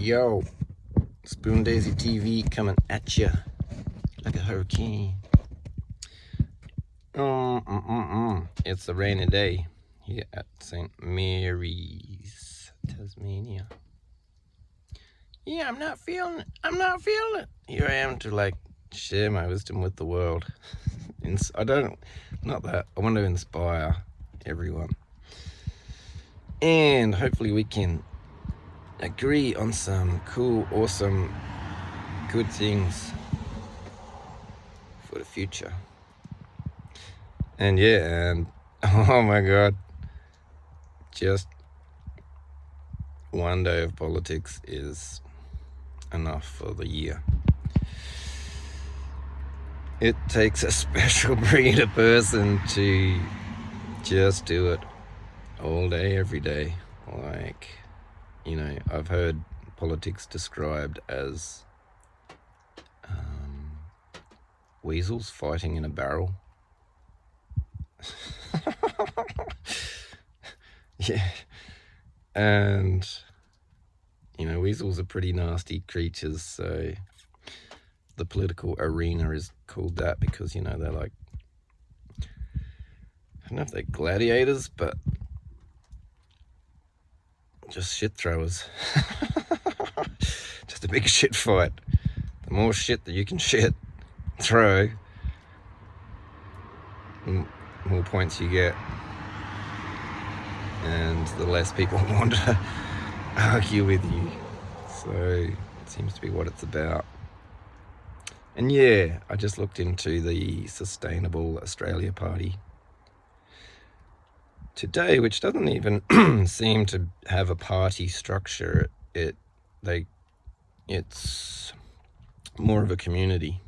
Yo, Spoon Daisy TV coming at you like a hurricane. It's a rainy day here at St. Mary's, Tasmania. Yeah, I'm not feeling it. Here I am to share my wisdom with the world. I want to inspire everyone. And hopefully we can agree on some cool, awesome, good things for the future. And oh my God, just one day of politics is enough for the year. It takes a special breed of person to just do it all day, every day. I've heard politics described as weasels fighting in a barrel. Yeah. And, weasels are pretty nasty creatures, so the political arena is called that because, they're I don't know if they're gladiators, but just shit throwers. Just a big shit fight. The more shit that you can throw, more points you get, and the less people want to argue with you. So it seems to be what it's about. And I just looked into the Sustainable Australia Party today, which doesn't even seem to have a party structure. It's more of a community,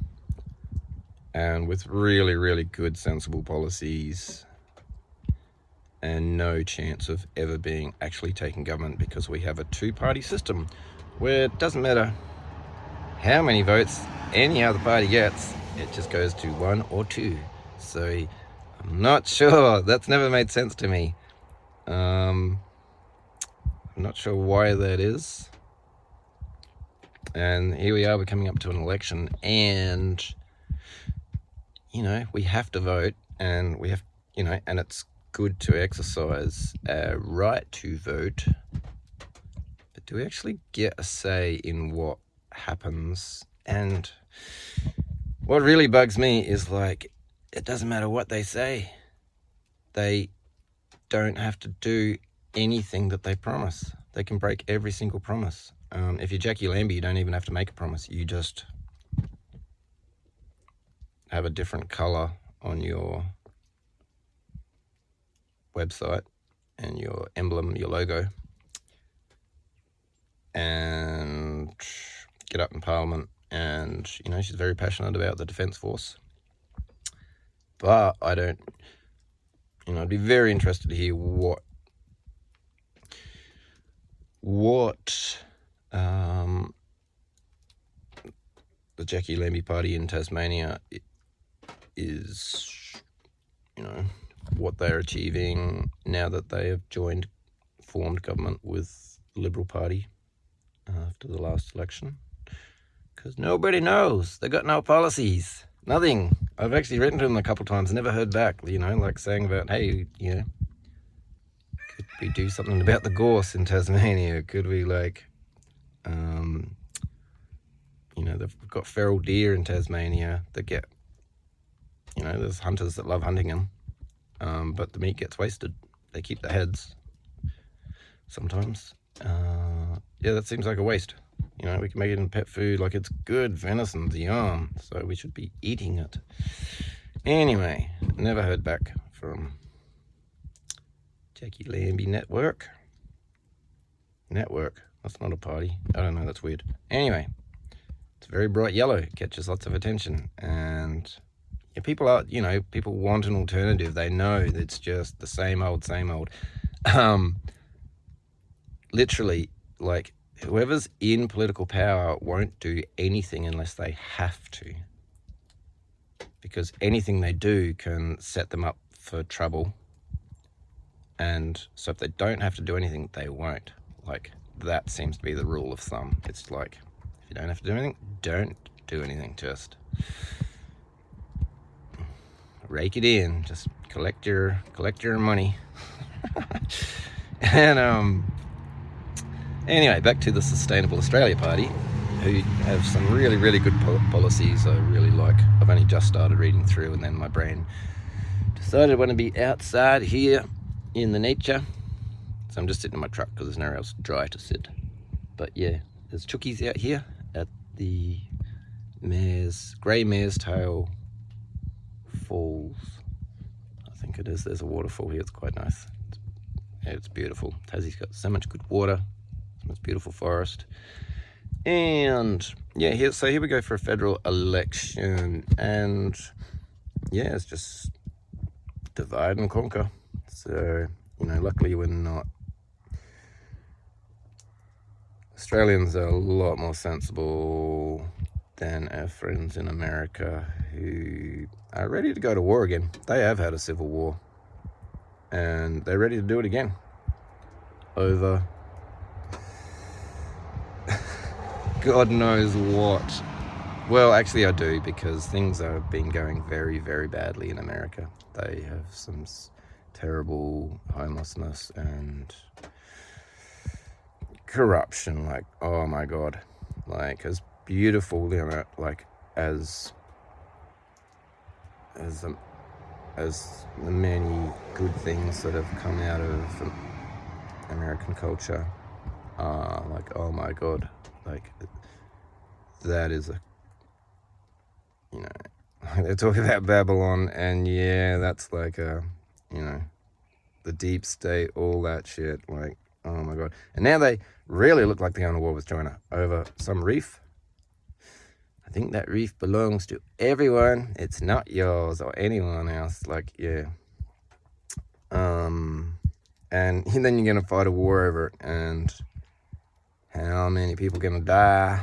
and with really, really good, sensible policies, and no chance of ever being actually taking government because we have a two-party system where it doesn't matter how many votes any other party gets, it just goes to one or two. So I'm not sure. That's never made sense to me. I'm not sure why that is. And here we are, we're coming up to an election, and we have to vote, and we have, and it's good to exercise our right to vote, but do we actually get a say in what happens? And what really bugs me is it doesn't matter what they say. They don't have to do anything that they promise. They can break every single promise. If you're Jackie Lambie, you don't even have to make a promise. You just have a different color on your website and your emblem, your logo, and get up in Parliament. And she's very passionate about the Defence Force, but I'd be very interested to hear what the Jackie Lambie Party in Tasmania is, what they're achieving now that they have formed government with the Liberal Party after the last election. Because nobody knows. They got no policies. Nothing. I've actually written to them a couple of times, never heard back, saying about, hey, could we do something about the gorse in Tasmania? Could we they've got feral deer in Tasmania that get, there's hunters that love hunting them, but the meat gets wasted. They keep the heads sometimes. That seems like a waste. We can make it in pet food, it's good. Venison's yum, so we should be eating it. Anyway, never heard back from Jackie Lambie Network. That's not a party. I don't know, that's weird. Anyway, it's very bright yellow. It catches lots of attention. And people want an alternative. They know that it's just the same old. Literally, whoever's in political power won't do anything unless they have to. Because anything they do can set them up for trouble. And so if they don't have to do anything, they won't. that seems to be the rule of thumb. It's like, if you don't have to do anything, don't do anything. Just rake it in. Just collect your money. And anyway, back to the Sustainable Australia Party, who have some really, really good policies I really like. I've only just started reading through, and then my brain decided I want to be outside here in the nature. So I'm just sitting in my truck because there's nowhere else dry to sit. But yeah, there's chookies out here at the Grey Mare's Tail Falls. I think it is. There's a waterfall here. It's quite nice. It's beautiful. Tassie's got so much good water. So much beautiful forest. And yeah, here we go for a federal election. And yeah, it's just divide and conquer. So, luckily we're not. Australians are a lot more sensible than our friends in America who are ready to go to war again. They have had a civil war, and they're ready to do it again over God knows what. Well, actually I do, because things have been going very, very badly in America. They have some terrible homelessness and corruption, like, oh my God, like, as beautiful, like, as the many good things that have come out of American culture are, like, oh my God, like, that is they're talking about Babylon, and yeah, that's like the deep state, all that shit, like, oh my God. And now they really look like they're going to war with China over some reef. I think that reef belongs to everyone. It's not yours or anyone else. Like, yeah. And then you're going to fight a war over it. And how many people are going to die?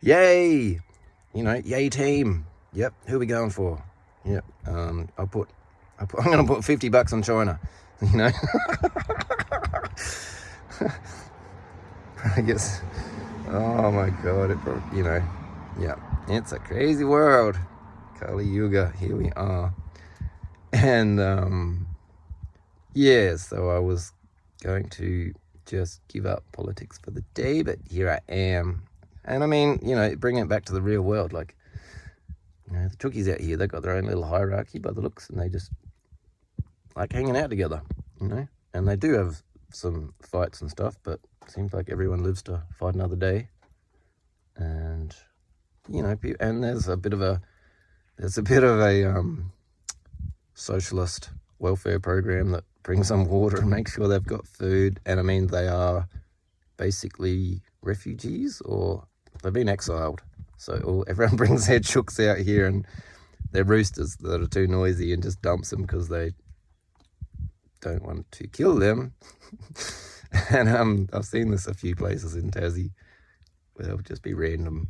Yay! Yay team. Yep. Who are we going for? Yep. I'm going to put $50 on China. I guess. Oh my God, yeah, it's a crazy world. Kali Yuga, here we are. And yeah, so I was going to just give up politics for the day, but here I am. And I mean, bring it back to the real world, like, the Chookies out here, they've got their own little hierarchy by the looks, and they just like hanging out together, and they do have some fights and stuff, but it seems like everyone lives to fight another day. And and there's a bit of a socialist welfare program that brings them water and makes sure they've got food. And I mean, they are basically refugees, or they've been exiled, so everyone brings their chooks out here and their roosters that are too noisy and just dumps them because they don't want to kill them. And I've seen this a few places in Tassie where there'll just be random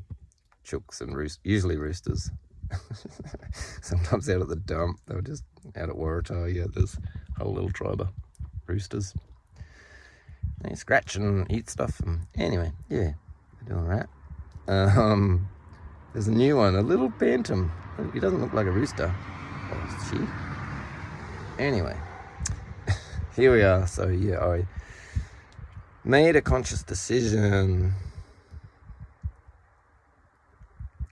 chooks and usually roosters. Sometimes out at the dump, they were just out at Waratah. Yeah, there's a whole little tribe of roosters. They scratch and eat stuff. And anyway, yeah, they're doing right. There's a new one, a little bantam. He doesn't look like a rooster. Oh, she. Anyway, here we are. So yeah, I made a conscious decision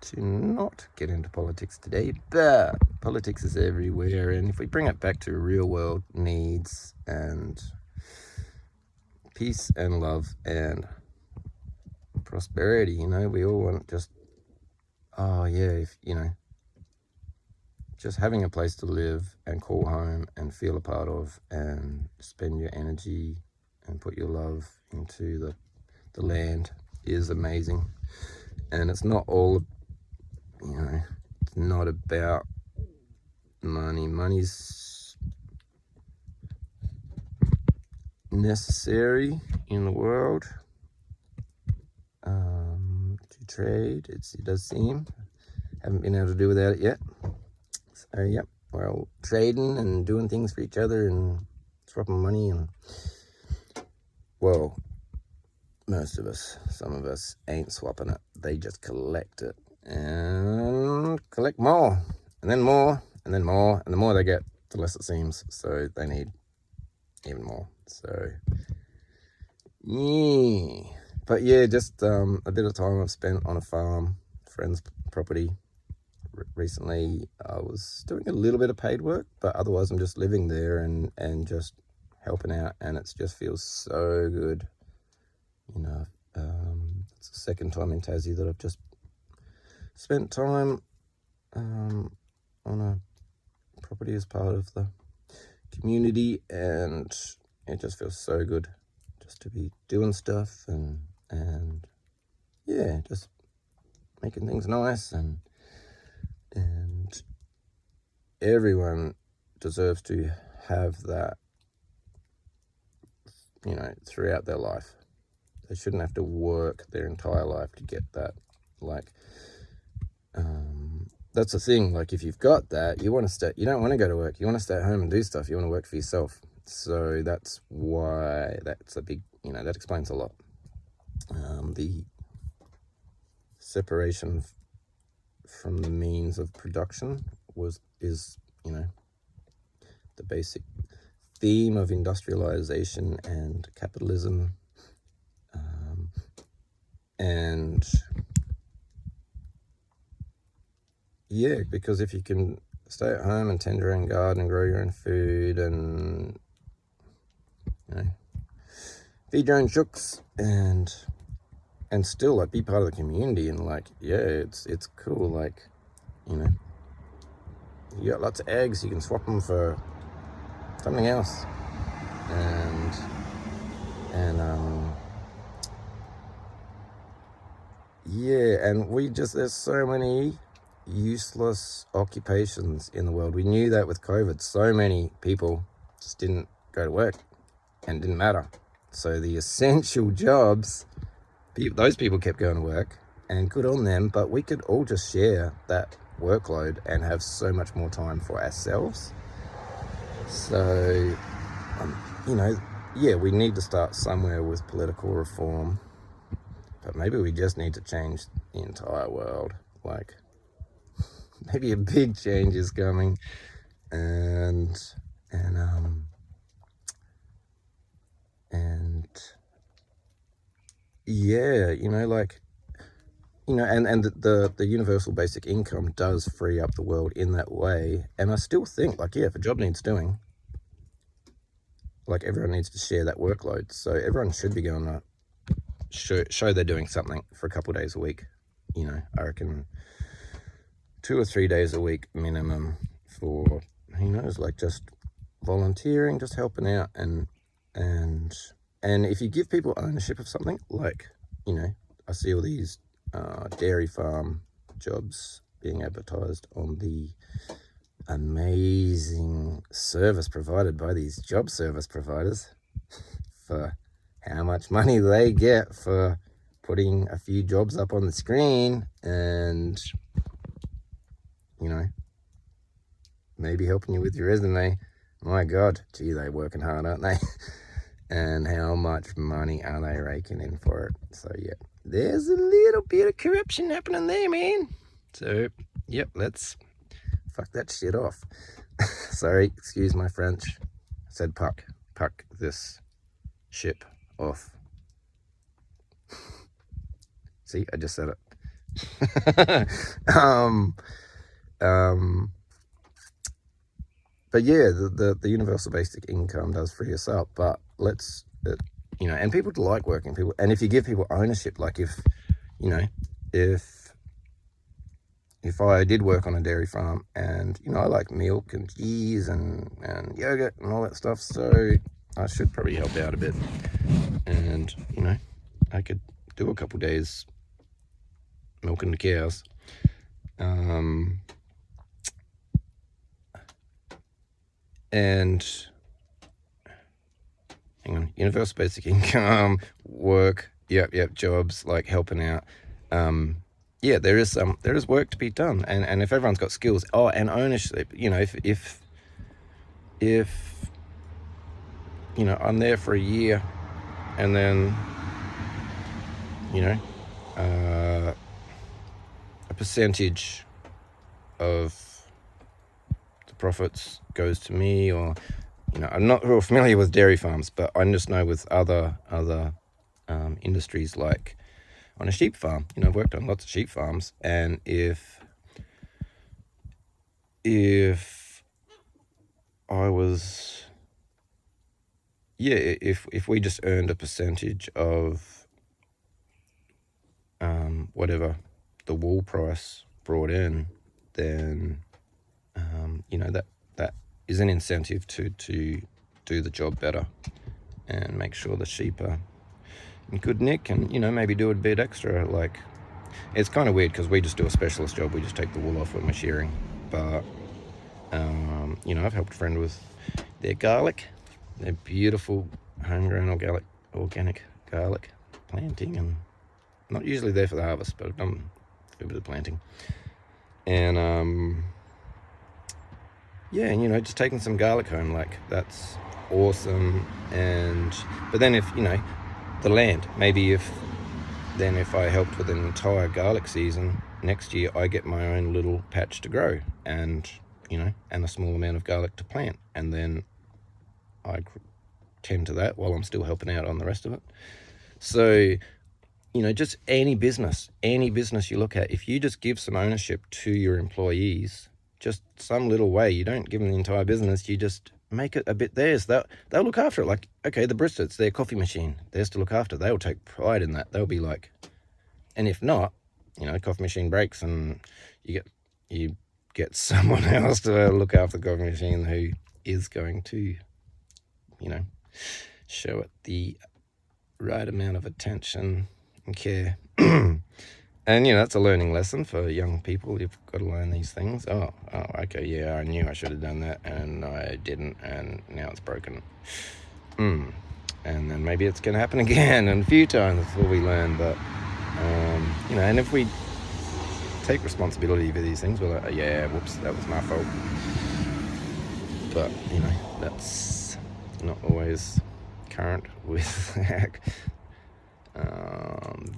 to not get into politics today, but politics is everywhere, and if we bring it back to real world needs and peace and love and prosperity, we all want just, just having a place to live and call home and feel a part of and spend your energy and put your love into the land is amazing. And it's not all, it's not about money. Money's necessary in the world to trade. It does seem. Haven't been able to do without it yet. So, yep, we're all trading and doing things for each other and swapping money and well, most of us, some of us ain't swapping it. They just collect it and collect more, and then more, and then more, and the more they get, the less it seems. So they need even more. So yeah, but yeah, just a bit of time I've spent on a farm, friend's property. Recently, I was doing a little bit of paid work, but otherwise I'm just living there and just helping out, and it just feels so good. You know, it's the second time in Tassie that I've just spent time on a property as part of the community, and it just feels so good just to be doing stuff and yeah, just making things nice, and everyone deserves to have that, you know, throughout their life. They shouldn't have to work their entire life to get that. Like, that's the thing. Like, if you've got that, you want to stay. You don't want to go to work. You want to stay at home and do stuff. You want to work for yourself. So that's why that's a big. You know, that explains a lot. The separation from the means of production is you know, the basic theme of industrialization and capitalism. And yeah, because if you can stay at home and tend your own garden and grow your own food and, you know, feed your own chooks and still like be part of the community, and like, yeah, it's cool. Like, you know, you got lots of eggs, you can swap them for something else, and yeah, and there's so many useless occupations in the world. We knew that with COVID. So many people just didn't go to work and it didn't matter. So the essential jobs, those people kept going to work, and good on them, but we could all just share that workload and have so much more time for ourselves. So, you know, yeah, we need to start somewhere with political reform, but maybe we just need to change the entire world. Like, maybe a big change is coming, and yeah, you know, like, you know, and the universal basic income does free up the world in that way. And I still think, like, yeah, if a job needs doing, like, everyone needs to share that workload. So everyone should be going to show they're doing something for a couple of days a week. You know, I reckon 2 or 3 days a week minimum for, who knows, like, just volunteering, just helping out. And if you give people ownership of something, like, you know, I see all these dairy farm jobs being advertised on the amazing service provided by these job service providers for how much money they get for putting a few jobs up on the screen and, you know, maybe helping you with your resume. My God, gee, they're working hard, aren't they? And how much money are they raking in for it? So yeah, there's a little bit of corruption happening there, man. So yep, let's fuck that shit off. Sorry, excuse my French. I said puck this ship off. See, I just said it. But yeah, the universal basic income does free us up, but you know, and people like working, people, and if you give people ownership, like, if, you know, if I did work on a dairy farm, and, you know, I like milk and cheese and yogurt and all that stuff, so I should probably help out a bit, and, you know, I could do a couple days milking the cows. And hang on, universal basic income, work, yep, jobs, like helping out. Yeah, there is work to be done, and if everyone's got skills, and ownership, you know, if you know, I'm there for a year and then, you know, a percentage of the profits goes to me, or, you know, I'm not real familiar with dairy farms, but I just know with other industries, like on a sheep farm, you know, I've worked on lots of sheep farms, and if I was, if we just earned a percentage of whatever the wool price brought in, then you know, that is an incentive to do the job better and make sure the sheep are in good nick, and, you know, maybe do a bit extra. Like, it's kind of weird because we just do a specialist job. We just take the wool off when we're shearing, but you know, I've helped a friend with their garlic, their beautiful homegrown organic garlic planting, and not usually there for the harvest, but I've done a bit of planting. And yeah, and, you know, just taking some garlic home, like, that's awesome. But then, if, you know, the land, maybe if I helped with an entire garlic season, next year I get my own little patch to grow, and, you know, and a small amount of garlic to plant, and then I tend to that while I'm still helping out on the rest of it. So, you know, just any business you look at, if you just give some ownership to your employees, just some little way, you don't give them the entire business, you just make it a bit theirs. They'll look after it. Like, okay, the barista, it's their coffee machine, theirs to look after. They'll take pride in that. They'll be like, and if not, you know, coffee machine breaks, and you get someone else to look after the coffee machine who is going to, you know, show it the right amount of attention and care. And, you know, that's a learning lesson for young people. You've got to learn these things. Oh, okay, yeah, I knew I should have done that, and I didn't, and now it's broken. And then maybe it's going to happen again, and a few times before we learn. But, you know, and if we take responsibility for these things, we're like, yeah, whoops, that was my fault. But, you know, that's not always current with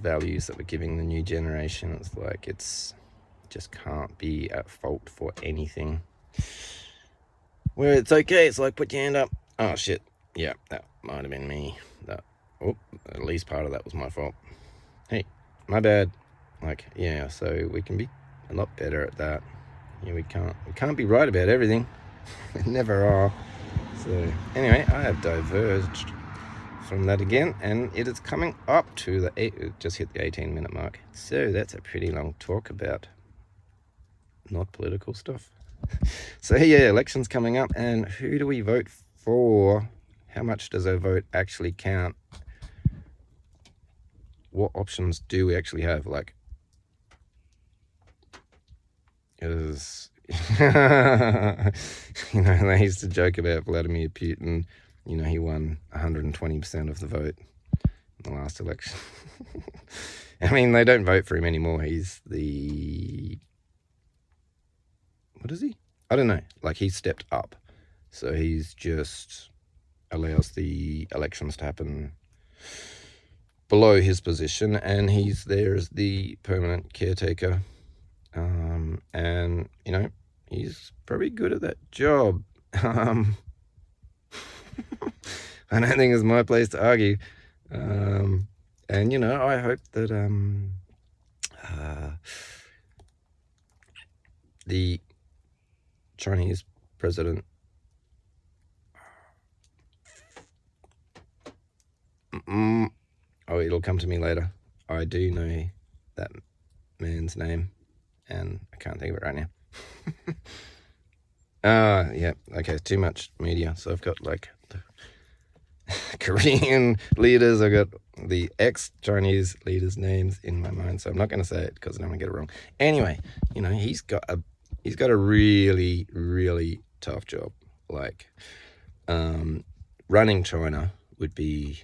values that we're giving the new generation. It's like, it's just can't be at fault for anything. Where it's okay, it's like, put your hand up. Oh shit, yeah, that might have been me. At least part of that was my fault. Hey, my bad. Like, yeah, so we can be a lot better at that. Yeah, we can't be right about everything. We never are. So anyway, I have diverged from that again, and it is coming up to just hit the 18-minute mark. So that's a pretty long talk about not political stuff. So yeah, elections coming up, and who do we vote for? How much does our vote actually count? What options do we actually have? Like, is you know, they used to joke about Vladimir Putin. You know, he won 120% of the vote in the last election. I mean, they don't vote for him anymore. He's what is he? I don't know. Like, he's stepped up. So he's just allows the elections to happen below his position, and he's there as the permanent caretaker. And, you know, he's probably good at that job. I don't think it's my place to argue. And, you know, I hope that the Chinese president it'll come to me later. I do know that man's name, and I can't think of it right now. Yeah, okay, too much media. So I've got, like, the Korean leaders, I've got the ex-Chinese leaders' names in my mind, so I'm not going to say it because I don't want to get it wrong. Anyway, you know, he's got a really, really tough job. Like, running China would be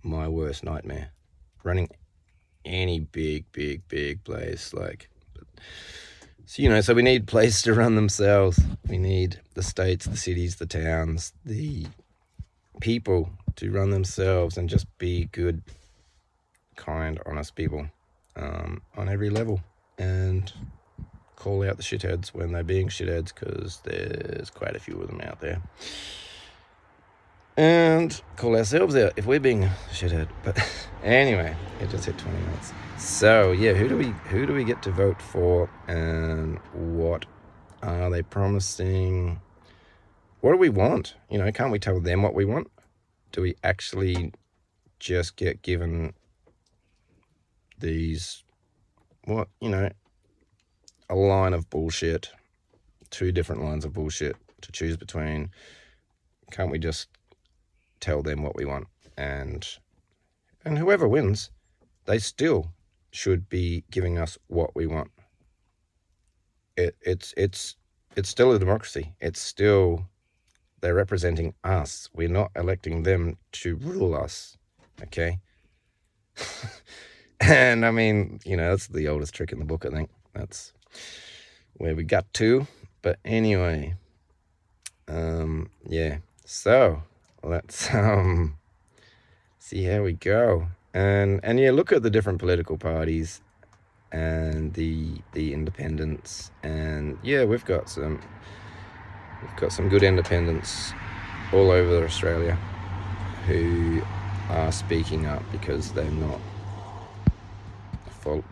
my worst nightmare. Running any big place, like, so, you know, so we need places to run themselves. We need the states, the cities, the towns, the people to run themselves and just be good, kind, honest people on every level, and call out the shitheads when they're being shitheads, because there's quite a few of them out there, and call ourselves out if we're being a shithead. But anyway, it just hit 20 minutes. So yeah, who do we get to vote for, and what are they promising? What do we want? Can't we tell them what we want? Do we actually just get given these, a line of bullshit, 2 different lines of bullshit to choose between? Can't we just tell them what we want? And whoever wins, they still should be giving us what we want. It's still a democracy. It's still, they're representing us. We're not electing them to rule us, okay? And I mean, that's the oldest trick in the book, I think. That's where we got to. But anyway, yeah. So let's see how we go. And yeah, look at the different political parties and the independents. And yeah, we've got some good independents all over Australia who are speaking up, because they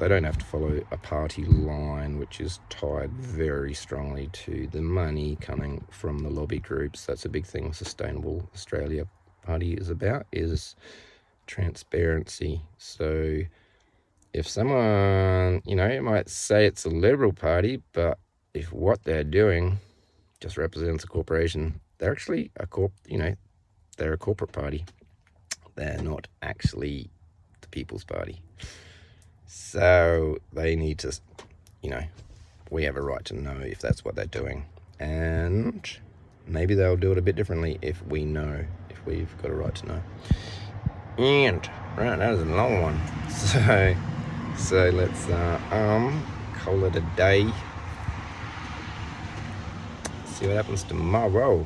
don't have to follow a party line which is tied very strongly to the money coming from the lobby groups. That's a big thing Sustainable Australia Party is about, is transparency. So if someone, might say it's a Liberal Party, but if what they're doing just represents a corporation, they're actually they're a corporate party. They're not actually the People's Party. So they need to, we have a right to know if that's what they're doing. And maybe they'll do it a bit differently if we've got a right to know. And, right, that was a long one. So let's call it a day. See what happens tomorrow.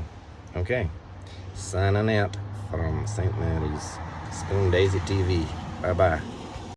Okay. Signing out from St. Mary's Spoon Daisy TV. Bye-bye.